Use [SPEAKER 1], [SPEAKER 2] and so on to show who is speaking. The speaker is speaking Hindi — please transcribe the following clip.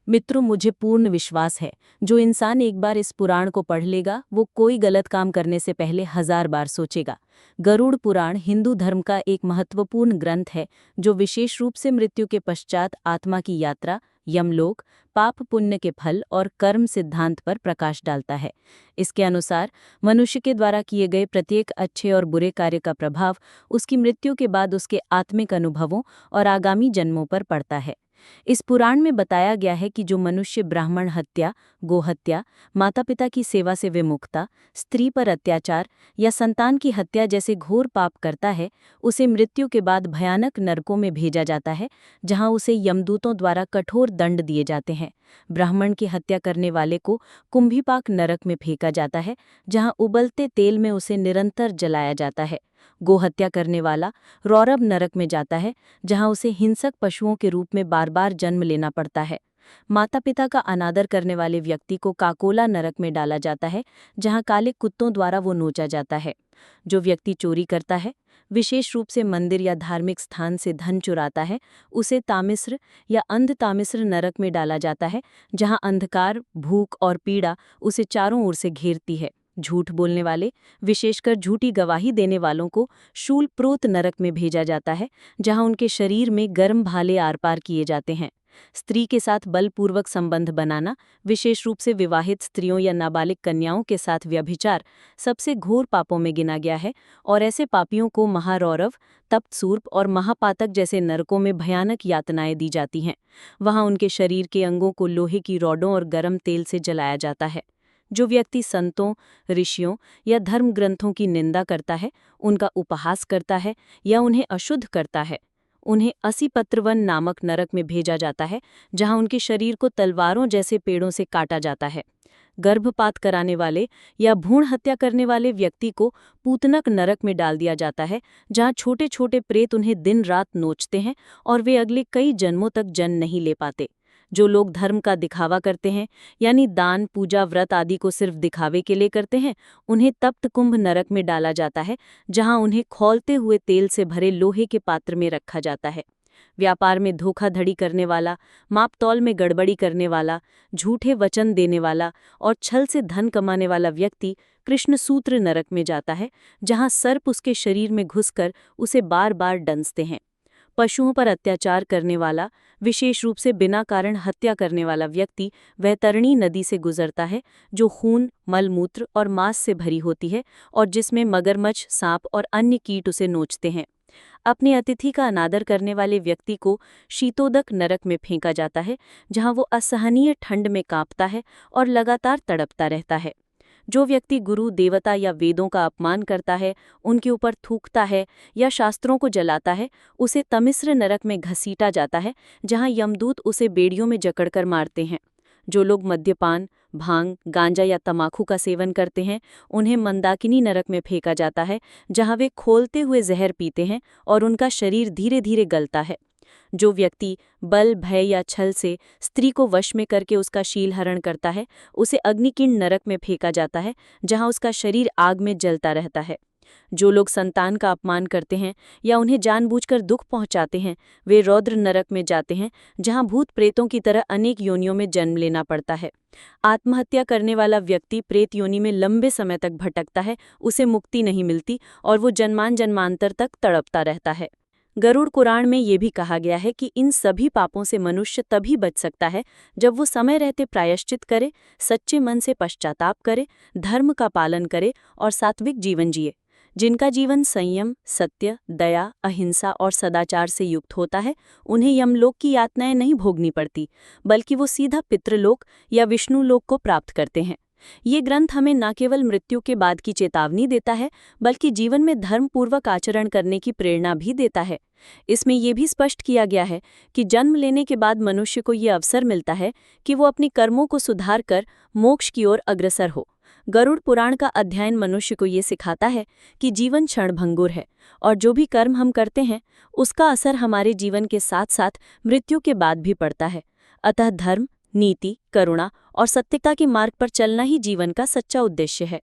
[SPEAKER 1] मित्रों, मुझे पूर्ण विश्वास है जो इंसान एक बार इस पुराण को पढ़ लेगा वो कोई गलत काम करने से पहले 1000 बार सोचेगा। गरुड़ पुराण हिंदू धर्म का एक महत्वपूर्ण ग्रंथ है जो विशेष रूप से मृत्यु के पश्चात आत्मा की यात्रा, यमलोक, पाप पुण्य के फल और कर्म सिद्धांत पर प्रकाश डालता है। इसके अनुसार मनुष्य के द्वारा किए गए प्रत्येक अच्छे और बुरे कार्य का प्रभाव उसकी मृत्यु के बाद उसके आत्मिक अनुभवों और आगामी जन्मों पर पड़ता है। इस पुराण में बताया गया है कि जो मनुष्य ब्राह्मण हत्या, गोहत्या, माता पिता की सेवा से विमुखता, स्त्री पर अत्याचार या संतान की हत्या जैसे घोर पाप करता है, उसे मृत्यु के बाद भयानक नरकों में भेजा जाता है, जहां उसे यमदूतों द्वारा कठोर दंड दिए जाते हैं। ब्राह्मण की हत्या करने वाले को कुंभीपाक नरक में फेंका जाता है, जहां उबलते तेल में उसे निरंतर जलाया जाता है। गोहत्या करने वाला रौरव नरक में जाता है, जहां उसे हिंसक पशुओं के रूप में बार बार जन्म लेना पड़ता है। माता पिता का अनादर करने वाले व्यक्ति को काकोला नरक में डाला जाता है, जहां काले कुत्तों द्वारा वो नोचा जाता है। जो व्यक्ति चोरी करता है, विशेष रूप से मंदिर या धार्मिक स्थान से धन चुराता है, उसे तामिस्र या अंध तामिस्र नरक में डाला जाता है, जहां अंधकार, भूख और पीड़ा उसे चारों ओर से घेरती है। झूठ बोलने वाले, विशेषकर झूठी गवाही देने वालों को शूलप्रोत नरक में भेजा जाता है, जहां उनके शरीर में गर्म भाले आर पार किए जाते हैं। स्त्री के साथ बलपूर्वक संबंध बनाना, विशेष रूप से विवाहित स्त्रियों या नाबालिग कन्याओं के साथ व्यभिचार, सबसे घोर पापों में गिना गया है और ऐसे पापियों को महारौरव, तप्तसूर्प और महापातक जैसे नरकों में भयानक यातनाएं दी जाती हैं। वहां उनके शरीर के अंगों को लोहे की रॉडों और गर्म तेल से जलाया जाता है। जो व्यक्ति संतों, ऋषियों या धर्म ग्रंथों की निंदा करता है, उनका उपहास करता है या उन्हें अशुद्ध करता है, उन्हें असिपत्रवन नामक नरक में भेजा जाता है, जहां उनके शरीर को तलवारों जैसे पेड़ों से काटा जाता है। गर्भपात कराने वाले या भ्रूण हत्या करने वाले व्यक्ति को पूतनक नरक में डाल दिया जाता है, जहां छोटे छोटे प्रेत उन्हें दिन रात नोचते हैं और वे अगले कई जन्मों तक जन्म नहीं ले पाते। जो लोग धर्म का दिखावा करते हैं, यानी दान, पूजा, व्रत आदि को सिर्फ दिखावे के लिए करते हैं, उन्हें तप्त कुंभ नरक में डाला जाता है, जहां उन्हें खौलते हुए तेल से भरे लोहे के पात्र में रखा जाता है। व्यापार में धोखाधड़ी करने वाला, मापतौल में गड़बड़ी करने वाला, झूठे वचन देने वाला और छल से धन कमाने वाला व्यक्ति कृष्णसूत्र नरक में जाता है, जहां सर्प उसके शरीर में घुसकर उसे बार बार डंसते हैं। पशुओं पर अत्याचार करने वाला, विशेष रूप से बिना कारण हत्या करने वाला व्यक्ति वैतरणी नदी से गुजरता है, जो खून, मलमूत्र और मांस से भरी होती है और जिसमें मगरमच्छ, सांप और अन्य कीट उसे नोचते हैं। अपने अतिथि का अनादर करने वाले व्यक्ति को शीतोदक नरक में फेंका जाता है, जहां वो असहनीय ठंड में कांपता है और लगातार तड़पता रहता है। जो व्यक्ति गुरु, देवता या वेदों का अपमान करता है, उनके ऊपर थूकता है या शास्त्रों को जलाता है, उसे तमिस्र नरक में घसीटा जाता है, जहां यमदूत उसे बेड़ियों में जकड़कर मारते हैं। जो लोग मद्यपान, भांग, गांजा या तमाकू का सेवन करते हैं, उन्हें मंदाकिनी नरक में फेंका जाता है, जहां वे खोलते हुए जहर पीते हैं और उनका शरीर धीरे धीरे गलता है। जो व्यक्ति बल, भय या छल से स्त्री को वश में करके उसका शीलहरण करता है, उसे अग्निकीर्ण नरक में फेंका जाता है, जहां उसका शरीर आग में जलता रहता है। जो लोग संतान का अपमान करते हैं या उन्हें जानबूझकर दुख पहुंचाते हैं, वे रौद्र नरक में जाते हैं, जहां भूत प्रेतों की तरह अनेक योनियों में जन्म लेना पड़ता है। आत्महत्या करने वाला व्यक्ति प्रेत योनि में लंबे समय तक भटकता है, उसे मुक्ति नहीं मिलती और वो जन्मान जन्मांतर तक तड़पता रहता है। गरुड़ पुराण में ये भी कहा गया है कि इन सभी पापों से मनुष्य तभी बच सकता है जब वो समय रहते प्रायश्चित करे, सच्चे मन से पश्चाताप करे, धर्म का पालन करे और सात्विक जीवन जिए। जिनका जीवन संयम, सत्य, दया, अहिंसा और सदाचार से युक्त होता है, उन्हें यमलोक की यातनाएं नहीं भोगनी पड़ती, बल्कि वो सीधा पितृलोक या विष्णु लोक को प्राप्त करते हैं। ये ग्रंथ हमें न केवल मृत्यु के बाद की चेतावनी देता है, बल्कि जीवन में धर्मपूर्वक आचरण करने की प्रेरणा भी देता है। इसमें यह भी स्पष्ट किया गया है कि जन्म लेने के बाद मनुष्य को ये अवसर मिलता है कि वो अपने कर्मों को सुधार कर मोक्ष की ओर अग्रसर हो। गरुड़ पुराण का अध्ययन मनुष्य को ये सिखाता है कि जीवन क्षणभंगुर है और जो भी कर्म हम करते हैं, उसका असर हमारे जीवन के साथ साथ मृत्यु के बाद भी पड़ता है। अतः धर्म, नीति, करुणा और सत्यता के मार्ग पर चलना ही जीवन का सच्चा उद्देश्य है।